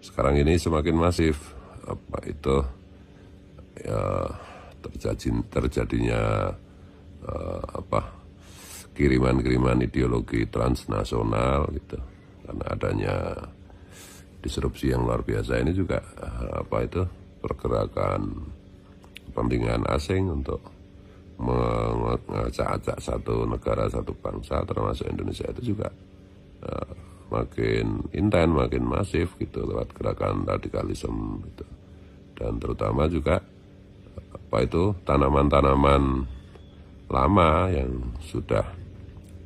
sekarang ini semakin masif apa itu ya terjadinya kiriman-kiriman ideologi transnasional gitu, karena adanya disrupsi yang luar biasa ini juga pergerakan kepentingan asing untuk mengacak-acak satu negara, satu bangsa termasuk Indonesia itu juga makin intens, makin masif gitu lewat gerakan radikalisme gitu. Dan terutama juga tanaman-tanaman lama yang sudah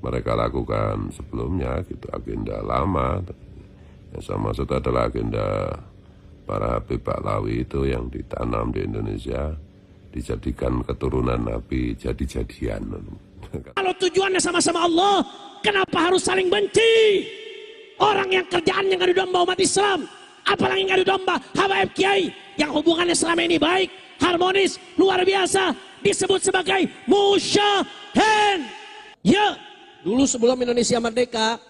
mereka lakukan sebelumnya gitu, agenda lama yang sama maksud adalah agenda para Habib Baklawi itu yang ditanam di Indonesia, dijadikan keturunan Nabi, jadi-jadian. Kalau tujuannya sama-sama Allah, kenapa harus saling benci? Orang yang kerjaannya ngadu domba umat Islam, apalagi ngadu domba habaib kiai yang hubungannya selama ini baik, harmonis, luar biasa, disebut sebagai musyahin. Ya, dulu sebelum Indonesia merdeka,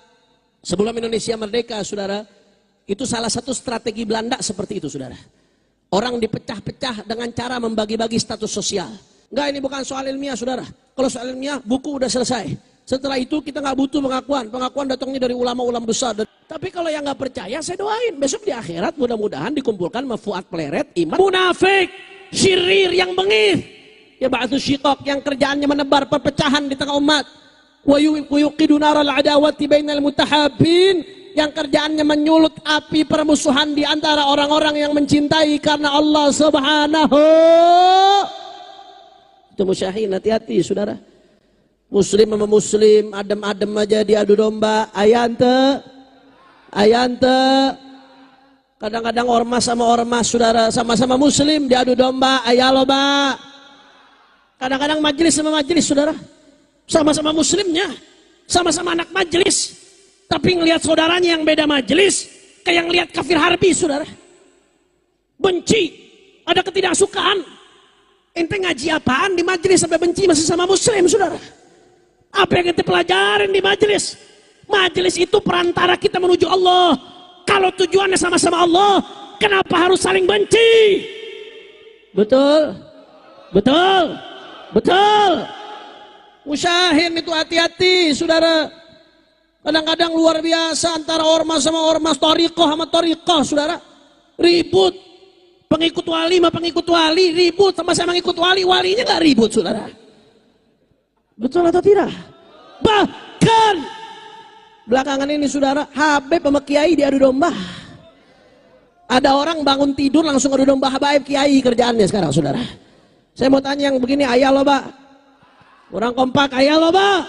saudara, itu salah satu strategi Belanda seperti itu, saudara. Orang dipecah-pecah dengan cara membagi-bagi status sosial. Enggak, ini bukan soal ilmiah, saudara. Kalau soal ilmiah, buku udah selesai. Setelah itu kita nggak butuh pengakuan datangnya dari ulama-ulama besar. Tapi kalau yang nggak percaya, saya doain besok di akhirat mudah-mudahan dikumpulkan mafuat pleret iman munafik, syirir yang bengis, ya ba'du syiqaq yang kerjaannya menebar perpecahan di tengah umat. Wa yuqidu naral adawati bainal mutahabbin, yang kerjaannya menyulut api permusuhan di antara orang-orang yang mencintai karena Allah Subhanahu. Itu musyahin, hati-hati saudara. Muslim sama muslim, adem-adem aja diadu domba, ayante. Kadang-kadang ormas sama ormas, saudara, sama-sama muslim diadu domba, ayaloba. Kadang-kadang majelis sama majelis, saudara, sama-sama muslimnya, sama-sama anak majelis, tapi ngelihat saudaranya yang beda majelis, kayak ngelihat kafir harbi, saudara. Benci, ada ketidaksukaan. Ente ngaji apaan di majelis sampai benci masih sama muslim, saudara? Apa yang kita pelajarin di majelis? Majelis itu perantara kita menuju Allah. Kalau tujuannya sama-sama Allah, kenapa harus saling benci? Betul? Musyahin itu hati-hati, saudara. Kadang-kadang luar biasa antara ormas sama ormas, thariqah sama thariqah, saudara. Ribut. Pengikut wali sama pengikut wali ribut, sama-sama ngikut wali, walinya gak ribut, saudara. Betul atau tidak? Bahkan belakangan ini, saudara, Habib sama kiai diadu domba. Ada orang bangun tidur langsung adu domba habaib kiai kerjaannya sekarang, saudara. Saya mau tanya yang begini, ayah loba. Orang kompak, ayah loba.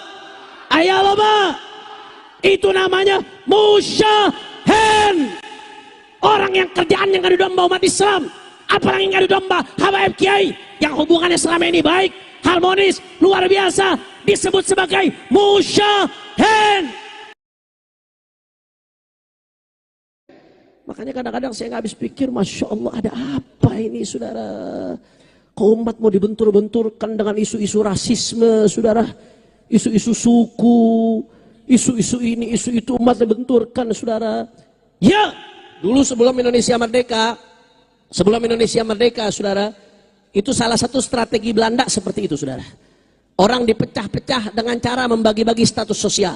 Itu namanya musyahin. Orang yang kerjaannya ngadu domba umat Islam, apalagi ngadu domba habaib kiai yang hubungannya selama ini baik, harmonis, luar biasa, disebut sebagai musyahin. Makanya kadang-kadang saya nggak habis pikir, Masya Allah, ada apa ini, saudara? Kau umat mau dibentur-benturkan dengan isu-isu rasisme, saudara, isu-isu suku, isu-isu ini, isu itu, umat dibenturkan, saudara. Ya, dulu sebelum Indonesia merdeka, saudara, itu salah satu strategi Belanda seperti itu, saudara. Orang dipecah-pecah dengan cara membagi-bagi status sosial.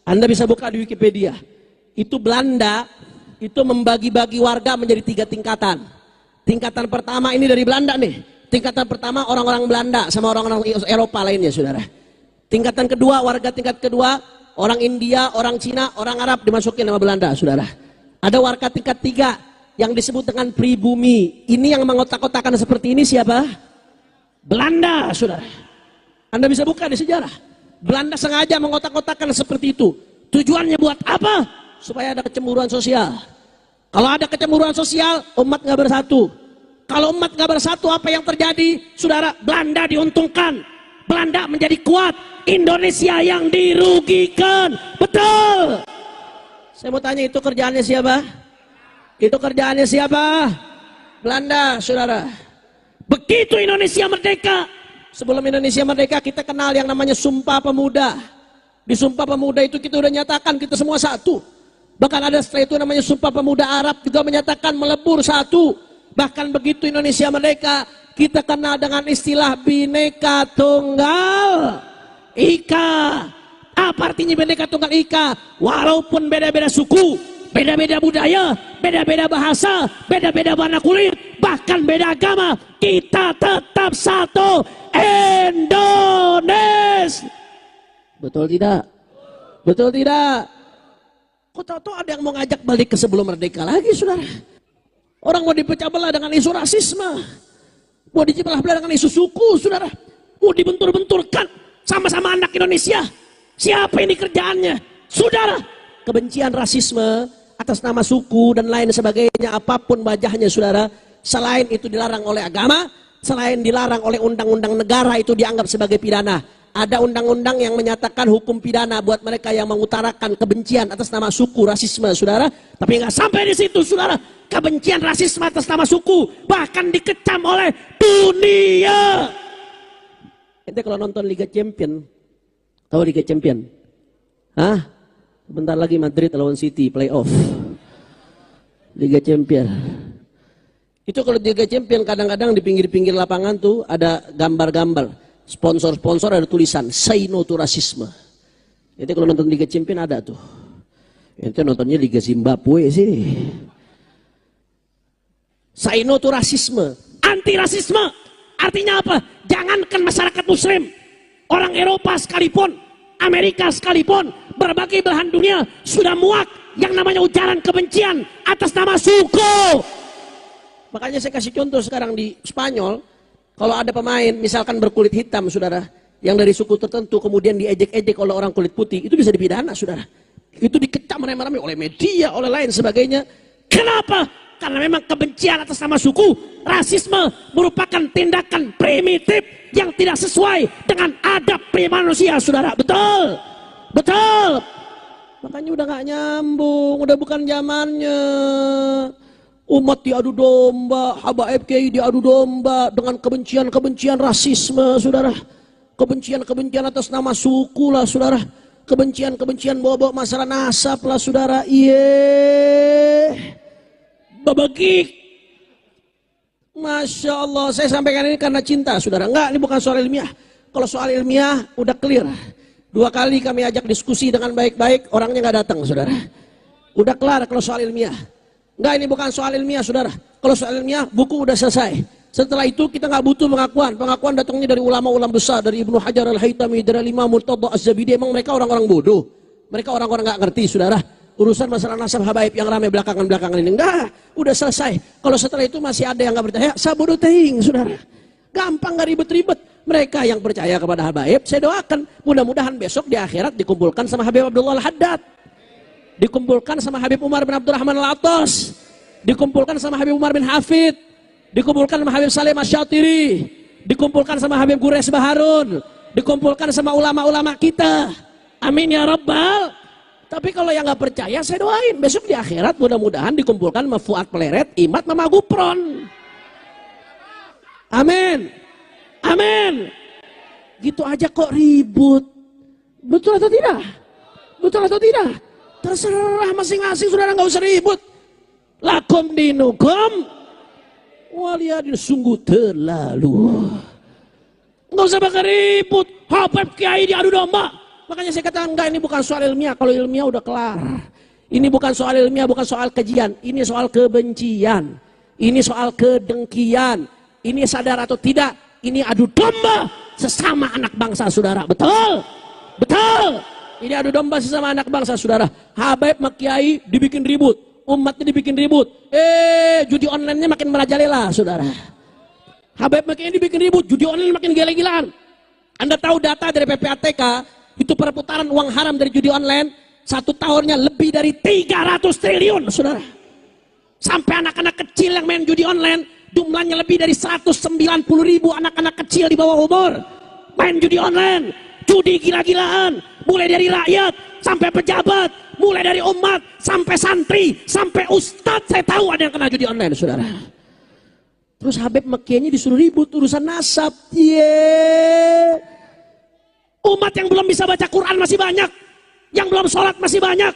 Anda bisa buka di Wikipedia. Itu Belanda itu membagi-bagi warga menjadi 3 tingkatan. Tingkatan pertama ini dari Belanda nih. Tingkatan pertama orang-orang Belanda sama orang-orang Eropa lainnya, saudara. Tingkatan kedua, warga tingkat kedua, orang India, orang Cina, orang Arab dimasukin sama Belanda, saudara. Ada warga tingkat 3 yang disebut dengan pribumi. Ini yang mengotak-kotakan seperti ini siapa? Belanda, saudara. Anda bisa buka di sejarah. Belanda sengaja mengotak-kotakan seperti itu. Tujuannya buat apa? Supaya ada kecemburuan sosial. Kalau ada kecemburuan sosial, umat nggak bersatu. Kalau umat nggak bersatu, apa yang terjadi? Saudara, Belanda diuntungkan. Belanda menjadi kuat. Indonesia yang dirugikan. Betul. Saya mau tanya, itu kerjaannya siapa? Itu kerjaannya siapa? Belanda, saudara. Begitu Indonesia merdeka. Sebelum Indonesia merdeka, kita kenal yang namanya Sumpah Pemuda. Di Sumpah Pemuda itu kita udah nyatakan kita semua satu. Bahkan ada setelah itu namanya Sumpah Pemuda Arab juga menyatakan melebur satu. Bahkan begitu Indonesia merdeka, kita kenal dengan istilah Bhinneka Tunggal Ika. Apa artinya Bhinneka Tunggal Ika? Walaupun beda-beda suku, beda-beda budaya, beda-beda bahasa, beda-beda warna kulit, bahkan beda agama, kita tetap satu Indonesia. Betul tidak? Betul tidak? Kok tahu-tahu ada yang mau ngajak balik ke sebelum merdeka lagi, saudara? Orang mau dipecah belah dengan isu rasisme, mau dipecah belah dengan isu suku, saudara. Mau dibentur-benturkan, sama-sama anak Indonesia. Siapa ini kerjaannya? Saudara, kebencian rasisme atas nama suku dan lain sebagainya, apapun wajahnya, saudara, selain itu dilarang oleh agama, selain dilarang oleh undang-undang negara, itu dianggap sebagai pidana. Ada undang-undang yang menyatakan hukum pidana buat mereka yang mengutarakan kebencian atas nama suku, rasisme, saudara. Tapi nggak sampai di situ, saudara. Kebencian rasisme atas nama suku bahkan dikecam oleh dunia. Ente kalau nonton Liga Champion, tahu Liga Champion? Hah? Bentar lagi Madrid lawan City playoff. Liga Champion. Itu kalau Liga Champion kadang-kadang di pinggir-pinggir lapangan tuh ada gambar-gambar. Sponsor-sponsor ada tulisan say no to rasisme. Jadi kalau nonton Liga Champion ada tuh. Itu nontonnya Liga Zimbabwe sih. Say no to rasisme, anti rasisme. Artinya apa? Jangankan masyarakat muslim, orang Eropa sekalipun, Amerika sekalipun, berbagai belahan dunia sudah muak yang namanya ujaran kebencian atas nama suku. Makanya saya kasih contoh sekarang di Spanyol. Kalau ada pemain misalkan berkulit hitam, saudara, yang dari suku tertentu kemudian diejek-ejek oleh orang kulit putih, itu bisa dipidana, saudara. Itu dikecam rame-rame oleh media, oleh lain sebagainya. Kenapa? Karena memang kebencian atas nama suku, rasisme merupakan tindakan primitif yang tidak sesuai dengan adab manusia, saudara. Betul? Betul? Makanya udah gak nyambung, udah bukan zamannya. Umat diadu domba, habaib kiai diadu domba dengan kebencian-kebencian rasisme, saudara. Kebencian-kebencian atas nama suku lah, saudara. Kebencian-kebencian bawa-bawa masalah nasab lah, saudara. Babagik. Masya Allah, saya sampaikan ini karena cinta, saudara. Enggak, ini bukan soal ilmiah. Kalau soal ilmiah, udah clear. 2 kali kami ajak diskusi dengan baik-baik, orangnya nggak datang, saudara. Udah kelar kalau soal ilmiah. Enggak, ini bukan soal ilmiah, saudara. Kalau soal ilmiah, buku udah selesai. Setelah itu kita nggak butuh pengakuan. Pengakuan datangnya dari ulama-ulama besar, dari Ibnu Hajar Al-Haytami, dari Imam Murtada Az-Zabidi. Emang mereka orang-orang bodoh. Mereka orang-orang nggak ngerti, saudara. Urusan masalah nasab habaib yang ramai belakangan-belakangan ini. Enggak, udah selesai. Kalau setelah itu masih ada yang nggak percaya, sabodo teing, saudara. Gampang, nggak ribet-ribet. Mereka yang percaya kepada habaib, saya doakan mudah-mudahan besok di akhirat dikumpulkan sama Habib Abdullah Al-Haddad. Dikumpulkan sama Habib Umar bin Abdurrahman Al-Attas, dikumpulkan sama Habib Umar bin Hafid, dikumpulkan sama Habib Saleh Masyatiri, dikumpulkan sama Habib Gures Baharun, dikumpulkan sama ulama-ulama kita. Amin ya Rabbal. Tapi kalau yang nggak percaya, saya doain besok di akhirat mudah-mudahan dikumpulkan sama Fuad Pleret, Imat, Mama Gupron. Amin. Amin. Gitu aja kok ribut. Betul atau tidak? Betul atau tidak? Terserah masing-masing, saudara, nggak usah ribut. Lakum dinukum waliyadin, sungguh terlalu. Nggak usah bakal ribut. Habib kiai diadu domba. Makanya saya katakan enggak, ini bukan soal ilmiah. Kalau ilmiah udah kelar. Ini bukan soal ilmiah, bukan soal kajian. Ini soal kebencian. Ini soal kedengkian. Ini sadar atau tidak, ini adu domba sesama anak bangsa, saudara. Betul? Betul? Ini adu domba sesama anak bangsa, saudara. Habaib sama kiai dibikin ribut, umatnya dibikin ribut. Judi online-nya makin merajalela, saudara. Habaib sama kiai dibikin ribut, judi online makin gila-gilaan. Anda tahu data dari PPATK, itu perputaran uang haram dari judi online 1 tahunnya lebih dari 300 triliun, saudara. Sampai anak-anak kecil yang main judi online, jumlahnya lebih dari 190.000 anak-anak kecil di bawah umur main judi online. Judi gila-gilaan, mulai dari rakyat sampai pejabat, mulai dari umat sampai santri, sampai ustadz. Saya tahu ada yang kena judi online, saudara. Terus Habib Mekianya disuruh ribut urusan nasab. Umat yang belum bisa baca Quran masih banyak, yang belum sholat masih banyak.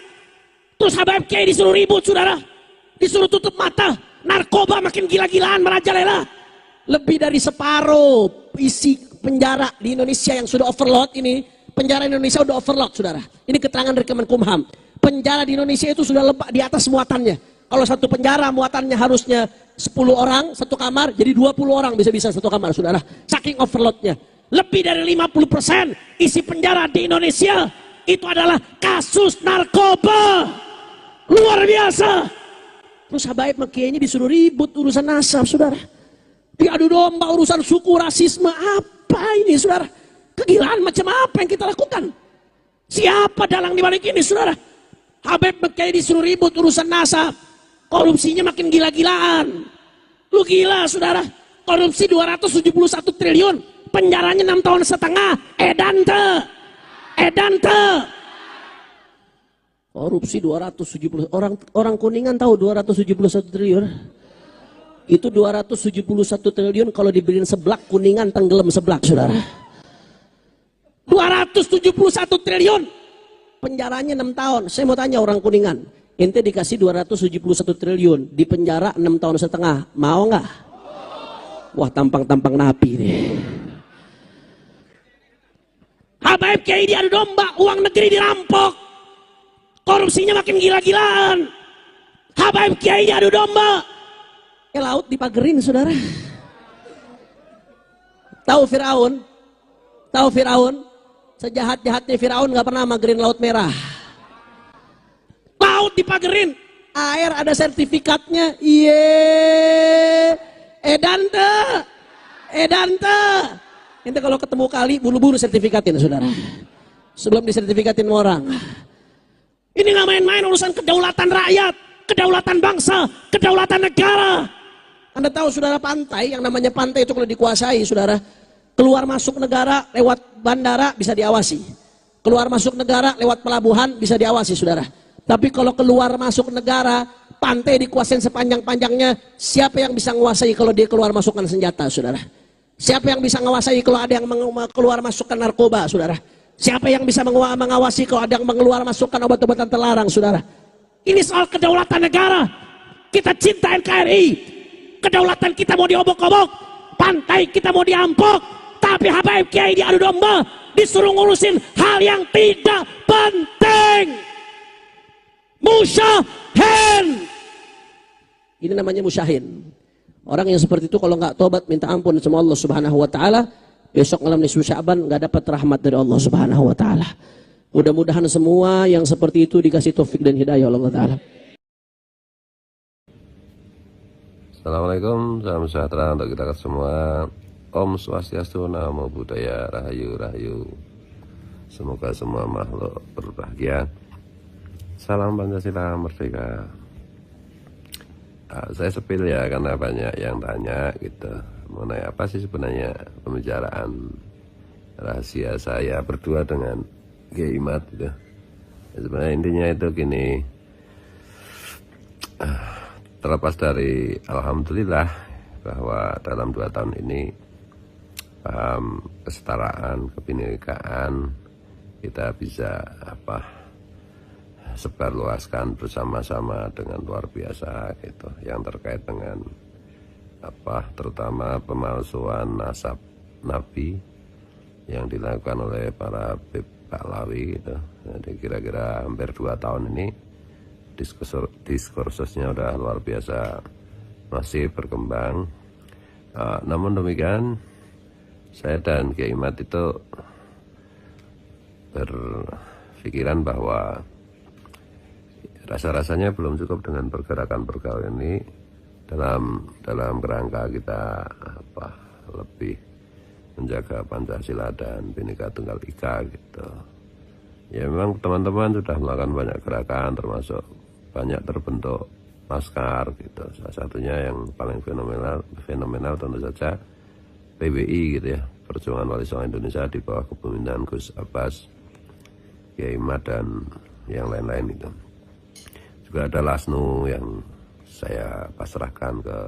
Terus Habib Kiai disuruh ribut, saudara. Disuruh tutup mata. Narkoba makin gila-gilaan merajalela. Lebih dari separuh isi penjara di Indonesia yang sudah overload ini. Penjara Indonesia sudah overload, saudara. Ini keterangan dari Kemenkumham. Penjara di Indonesia itu sudah lebih di atas muatannya. Kalau satu penjara muatannya harusnya 10 orang satu kamar, jadi 20 orang bisa-bisa satu kamar, saudara. Saking overloadnya. Lebih dari 50% isi penjara di Indonesia itu adalah kasus narkoba. Luar biasa. Terus Habaib Kiai ini disuruh ribut urusan nasab, saudara. Diadu domba urusan suku, rasisme. Apa ini, saudara? Kegilaan macam apa yang kita lakukan? Siapa dalang di balik ini, saudara? Habib Kiai disuruh ribut urusan nasab. Korupsinya makin gila-gilaan. Lu gila, saudara. Korupsi 271 triliun. Penjaranya 6 tahun setengah. Edante. Korupsi 270 orang Kuningan tahu 271 triliun. Itu 271 triliun kalau dibeliin seblak Kuningan tenggelam seblak, saudara. 271 triliun. Penjaranya 6 tahun. Saya mau tanya orang Kuningan, ente dikasih 271 triliun, di penjara 6 tahun setengah, mau nggak? Wah, tampang-tampang napi nih. Habaib Kiai diadu domba, uang negeri dirampok. Korupsinya makin gila-gilaan. Habaib Kiai diadu domba. Laut dipagerin, saudara. Tahu Firaun? Tahu Firaun? Sejahat-jahatnya Firaun nggak pernah magerin Laut Merah. Laut dipagerin. Air ada sertifikatnya. Edante. Ente kalau ketemu kali buru-buru sertifikatin, saudara. Sebelum disertifikatin orang. Ini nggak main-main urusan kedaulatan rakyat, kedaulatan bangsa, kedaulatan negara. Anda tahu, saudara, pantai, yang namanya pantai itu kalau dikuasai, saudara, keluar masuk negara lewat bandara bisa diawasi. Keluar masuk negara lewat pelabuhan bisa diawasi, saudara. Tapi kalau keluar masuk negara, pantai dikuasain sepanjang-panjangnya, siapa yang bisa menguasai kalau dia keluar masukkan senjata, saudara? Siapa yang bisa menguasai kalau ada yang keluar masukkan narkoba, saudara? Siapa yang bisa mengawasi kalau ada yang mengeluar masukkan obat-obatan terlarang, saudara? Ini soal kedaulatan negara. Kita cinta NKRI. Kedaulatan kita mau diobok-obok. Pantai kita mau diampok. Tapi Habaib Kiai diadu domba. Disuruh ngurusin hal yang tidak penting. Musyahin. Ini namanya musyahin. Orang yang seperti itu kalau nggak tobat minta ampun sama Allah Subhanahu wa taala, besok malam nisfu Sya'ban nggak dapat rahmat dari Allah Subhanahu wa taala. Mudah-mudahan semua yang seperti itu dikasih taufik dan hidayah oleh Allah taala. Assalamualaikum, salam sejahtera untuk kita semua. Om Swastiastu, Namo Buddhaya, Rahayu. Semoga semua makhluk berbahagia. Salam Pancasila Merdeka. Saya sepil ya, karena banyak yang tanya gitu mengenai apa sih sebenarnya pembicaraan rahasia saya berdua dengan Kiai Imad gitu. Ya, sebenarnya intinya itu gini, terlepas dari alhamdulillah bahwa dalam 2 tahun ini paham kesetaraan, kebinekaan kita bisa sebarluaskan bersama-sama dengan luar biasa gitu, yang terkait dengan terutama pemalsuan nasab Nabi yang dilakukan oleh para Habib Pahlawi gitu. Jadi kira-kira hampir 2 tahun ini diskursusnya udah luar biasa masih berkembang. Namun demikian saya dan Kiai Imad itu berpikiran bahwa rasa-rasanya belum cukup dengan pergerakan-pergerakan ini dalam kerangka kita lebih menjaga Pancasila dan Bhinneka Tunggal Ika gitu. Ya memang teman-teman sudah melakukan banyak gerakan, termasuk banyak terbentuk laskar gitu. Salah satunya yang paling fenomenal tentu saja PWI gitu ya, Perjuangan Wali Songo Indonesia di bawah kepemimpinan Gus Abbas, Kiai Imad dan yang lain-lain itu. Juga ada LASNU yang saya pasrahkan ke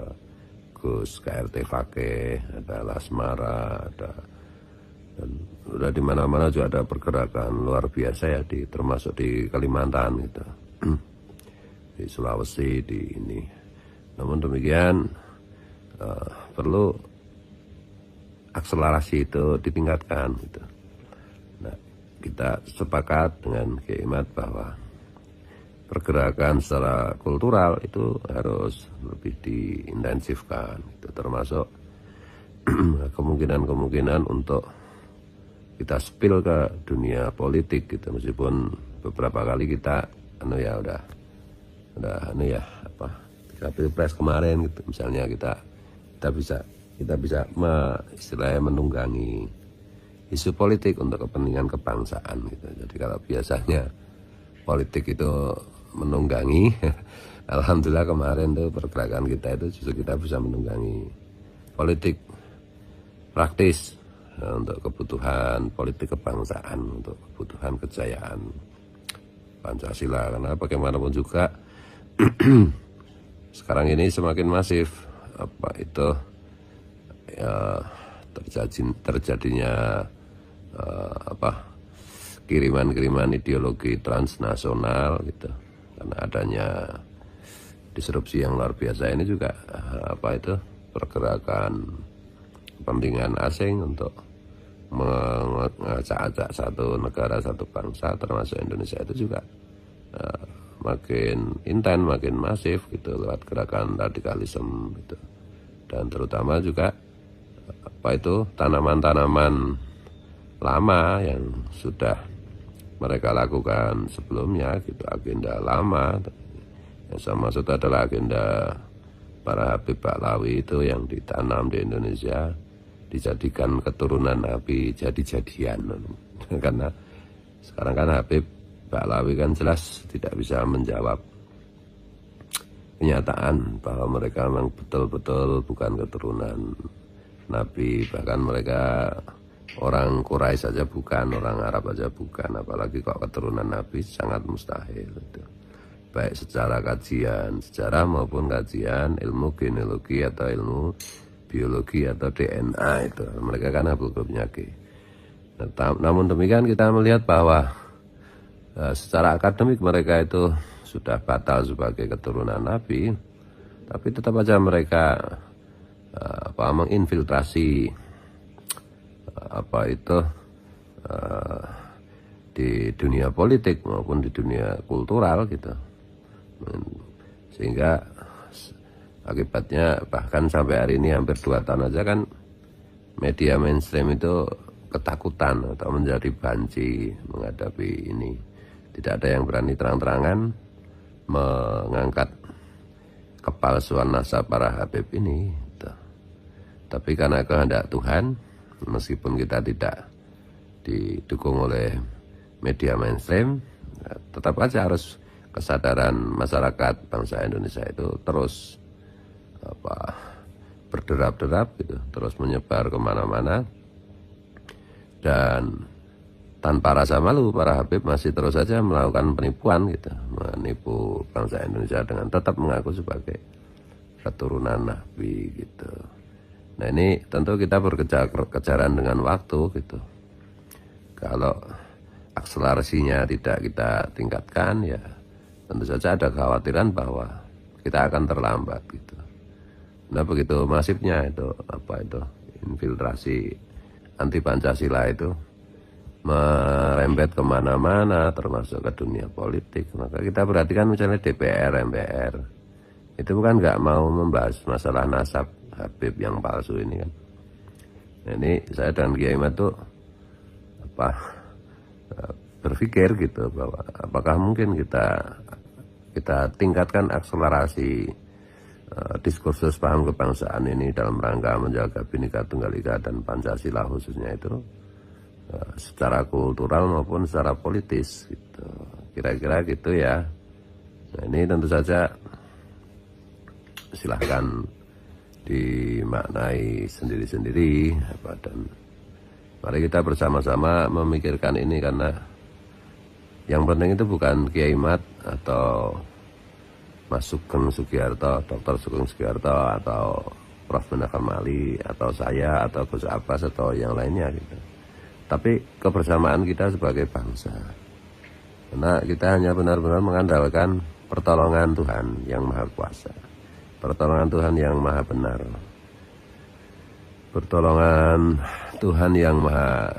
Gus KRT Fakih, ada Lasmara, dan udah di mana-mana juga ada pergerakan luar biasa ya, termasuk di Kalimantan gitu. di Sulawesi, di ini. Namun demikian perlu akselerasi itu ditingkatkan gitu. Nah, kita sepakat dengan Kiai Imad bahwa pergerakan secara kultural itu harus lebih diintensifkan, itu termasuk kemungkinan untuk kita spill ke dunia politik gitu, meskipun beberapa kali kita udah Pilpres kemarin gitu, misalnya kita bisa istilahnya menunggangi isu politik untuk kepentingan kebangsaan gitu. Jadi kalau biasanya politik itu menunggangi, alhamdulillah kemarin tuh pergerakan kita itu justru kita bisa menunggangi politik praktis untuk kebutuhan politik kebangsaan, untuk kebutuhan kejayaan Pancasila. Karena bagaimanapun juga sekarang ini semakin masif terjadinya kiriman ideologi transnasional gitu. Karena adanya disrupsi yang luar biasa ini juga pergerakan kepentingan asing untuk mengacak-acak satu negara, satu bangsa termasuk Indonesia itu juga makin intens, makin masif gitu lewat gerakan radikalisme gitu. Dan terutama juga tanaman-tanaman lama yang sudah mereka lakukan sebelumnya gitu, agenda lama yang sama maksud adalah agenda para Habib Bahlawi itu yang ditanam di Indonesia, dijadikan keturunan Nabi jadi-jadian. Karena sekarang kan Habib Bahlawi kan jelas tidak bisa menjawab kenyataan bahwa mereka memang betul-betul bukan keturunan Nabi. Bahkan mereka orang Quraisy saja bukan, orang Arab saja bukan, apalagi kok keturunan Nabi, sangat mustahil gitu. Baik secara kajian sejarah maupun kajian ilmu genealogi atau ilmu biologi atau DNA itu mereka kan habul-habulnya G. Namun demikian kita melihat bahwa secara akademik mereka itu sudah batal sebagai keturunan Nabi, tapi tetap saja mereka menginfiltrasi di dunia politik maupun di dunia kultural gitu, sehingga akibatnya bahkan sampai hari ini hampir 2 tahun aja kan media mainstream itu ketakutan atau menjadi banci menghadapi ini. Tidak ada yang berani terang-terangan mengangkat kepalsuan nasab para Habib ini gitu. Tapi karena kehendak Tuhan, meskipun kita tidak didukung oleh media mainstream, tetap aja harus kesadaran masyarakat bangsa Indonesia itu terus berderap-derap gitu, terus menyebar kemana-mana, dan tanpa rasa malu para Habib masih terus saja melakukan penipuan gitu, menipu bangsa Indonesia dengan tetap mengaku sebagai keturunan Nabi gitu. Nah ini tentu kita berkejaran dengan waktu gitu. Kalau akselerasinya tidak kita tingkatkan, ya tentu saja ada kekhawatiran bahwa kita akan terlambat gitu. Nah begitu masifnya itu infiltrasi anti Pancasila itu merembet kemana-mana termasuk ke dunia politik, maka kita perhatikan misalnya DPR, MPR itu bukan nggak mau membahas masalah nasab Habib yang palsu ini kan. Nah, ini saya dan Kiai Imad tuh berpikir gitu bahwa apakah mungkin kita tingkatkan akselerasi diskursus paham kebangsaan ini dalam rangka menjaga Bhinneka Tunggal Ika dan Pancasila khususnya itu secara kultural maupun secara politis gitu. Kira-kira gitu ya. Nah ini tentu saja silahkan dimaknai sendiri-sendiri dan mari kita bersama-sama memikirkan ini, karena yang penting itu bukan Kiai Imad atau Mas Sugeng Sugiharto, Dr. Sugeng Sugiharto atau Prof. Munafar Mali atau saya atau Gus Abbas atau yang lainnya gitu. Tapi kebersamaan kita sebagai bangsa. Karena kita hanya benar-benar mengandalkan pertolongan Tuhan yang Maha Kuasa, pertolongan Tuhan yang Maha Benar, pertolongan Tuhan yang Maha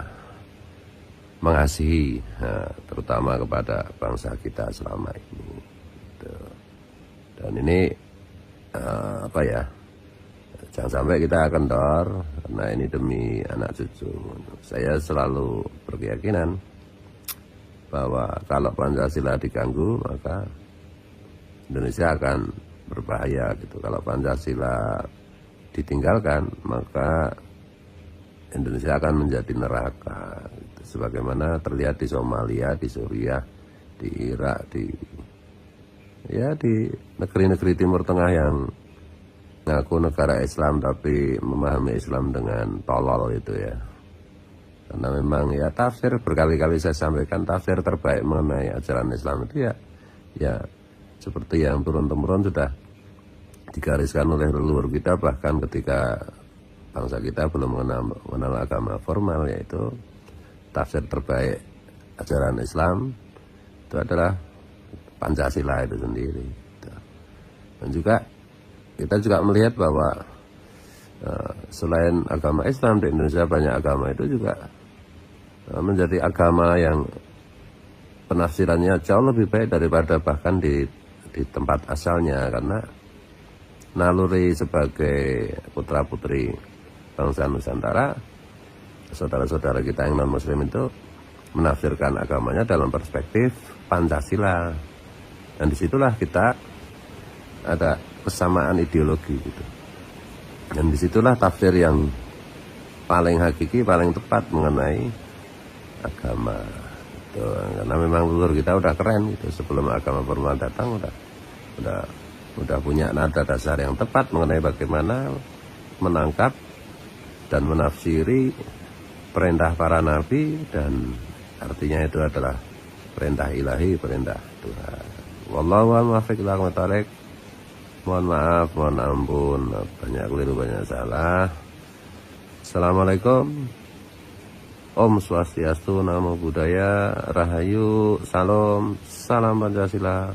mengasihi, terutama kepada bangsa kita selama ini. Dan ini jangan sampai kita kendor, karena ini demi anak cucu. Saya selalu berkeyakinan bahwa kalau Pancasila diganggu, maka Indonesia akan berbahaya gitu. Kalau Pancasila ditinggalkan, maka Indonesia akan menjadi neraka gitu. Sebagaimana terlihat di Somalia, di Suriah, di Irak, di negeri-negeri Timur Tengah yang ngaku negara Islam tapi memahami Islam dengan tolol itu ya. Karena memang ya tafsir, berkali-kali saya sampaikan, tafsir terbaik mengenai ajaran Islam itu ya seperti yang turun-temurun sudah digariskan oleh leluhur kita, bahkan ketika bangsa kita belum mengenal agama formal, yaitu tafsir terbaik ajaran Islam itu adalah Pancasila itu sendiri. Dan juga kita juga melihat bahwa selain agama Islam di Indonesia, banyak agama itu juga menjadi agama yang penafsirannya jauh lebih baik daripada bahkan di tempat asalnya, karena naluri sebagai putra-putri bangsa Nusantara, saudara-saudara kita yang non-muslim itu menafsirkan agamanya dalam perspektif Pancasila, dan disitulah kita ada kesamaan ideologi gitu, dan disitulah tafsir yang paling hakiki, paling tepat mengenai agama gitu. Karena memang leluhur kita udah keren gitu, sebelum agama formal datang udah punya nada dasar yang tepat mengenai bagaimana menangkap dan menafsiri perintah para nabi, dan artinya itu adalah perintah ilahi, perintah Tuhan. Wallahu muwaffiq ila aqwamit thoriq. Mohon maaf, mohon ampun, banyak keliru, banyak salah. Assalamualaikum. Om Swastiastu, Namo Buddhaya, Rahayu, Salam, Salam Pancasila.